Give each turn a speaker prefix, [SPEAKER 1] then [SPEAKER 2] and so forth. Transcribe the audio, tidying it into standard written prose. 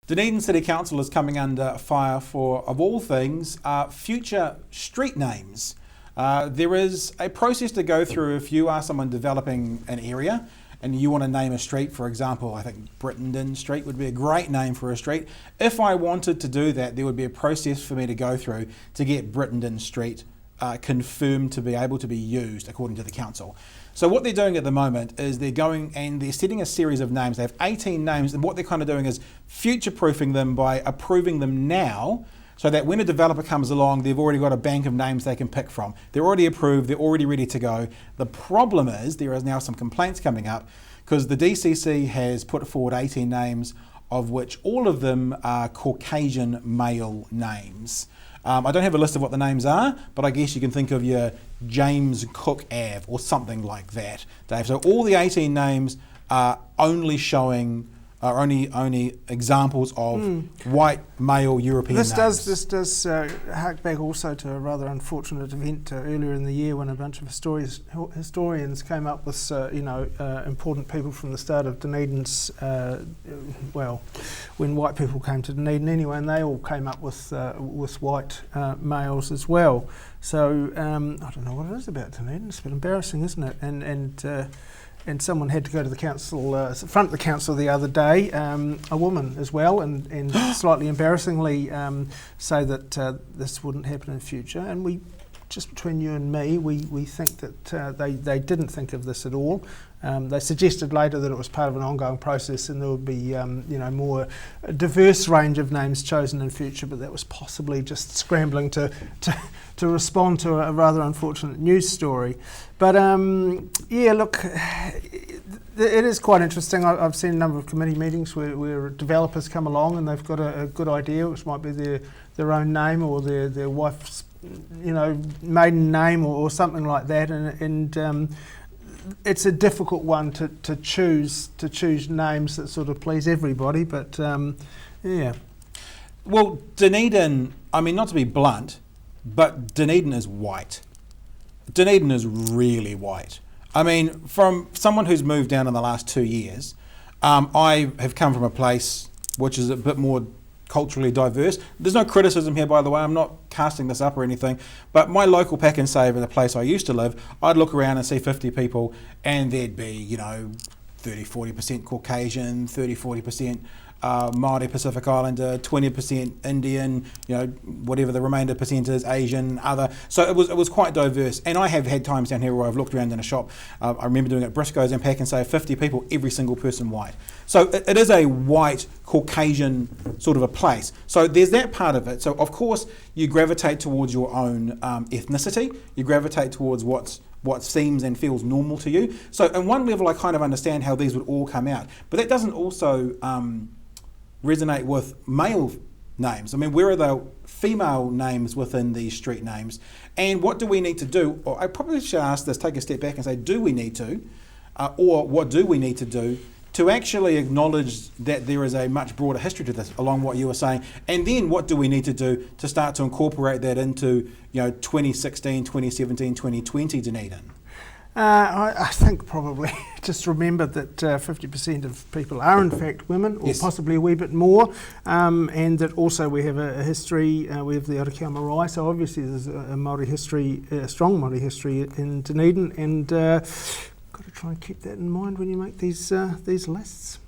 [SPEAKER 1] Dunedin City Council is coming under fire for, of all things, future street names. There is a process to go through if you are someone developing an area and you want to name a street. For example, I think Brittenden Street would be a great name for a street. If I wanted to do that, there would be a process for me to go through to get Brittenden Street confirmed to be able to be used according to the council. So what they're doing at the moment is they're going and they're setting a series of names. They have 18 names, and what they're kind of doing is future-proofing them by approving them now, so that when a developer comes along, they've already got a bank of names they can pick from. They're already approved, they're already ready to go. The problem is there is now some complaints coming up because the DCC has put forward 18 names, of which all of them are Caucasian male names. I don't have a list of what the names are, but I guess you can think of your James Cook Ave or something like that, Dave. So all the 18 names are only showing only examples of white male European names.
[SPEAKER 2] This does hark back also to a rather unfortunate event earlier in the year when a bunch of historians came up with important people from the start of Dunedin's when white people came to Dunedin anyway, and they all came up with white males as well. So I don't know what it is about Dunedin. It's a bit embarrassing, isn't it? And someone had to go to the council, front of the council the other day, a woman as well, and slightly embarrassingly say that this wouldn't happen in future. And we, just between you and me, we think that they didn't think of this at all. They suggested later that it was part of an ongoing process and there would be more diverse range of names chosen in future, but that was possibly just scrambling to respond to a rather unfortunate news story. But look, it is quite interesting. I've seen a number of committee meetings where developers come along and they've got a good idea, which might be their own name or their wife's maiden name or something like that, and it's a difficult one to choose names that sort of please everybody, but yeah.
[SPEAKER 1] Well, Dunedin, I mean, not to be blunt, but Dunedin is white. Dunedin is really white. I mean, from someone who's moved down in the last 2 years, I have come from a place which is a bit more culturally diverse. There's no criticism here, by the way. I'm not casting this up or anything, but my local pack and save in the place I used to live, I'd look around and see 50 people and there'd be, 30-40% Caucasian, 30-40% Maori, Pacific Islander, 20% Indian, whatever the remainder percent is, Asian, other. So it was quite diverse. And I have had times down here where I've looked around in a shop. I remember doing it at Briscoe's and pack and save, 50 people, every single person white. So it is a white Caucasian sort of a place. So there's that part of it. So of course you gravitate towards your own ethnicity. You gravitate towards what seems and feels normal to you. So on one level I kind of understand how these would all come out. But that doesn't also resonate with male names. I mean, where are the female names within these street names? And what do we need to do? Or I probably should ask this, take a step back and say, do we need to? Or what do we need to do to actually acknowledge that there is a much broader history to this, along what you were saying? And then what do we need to do to start to incorporate that into 2016, 2017, 2020 Dunedin?
[SPEAKER 2] I think probably just remember that 50% of people are in fact women, or possibly a wee bit more, and that also we have a history, we have the Aotearoa Marae, so obviously there's a Maori history, a strong Maori history in Dunedin, and got to try and keep that in mind when you make these lists.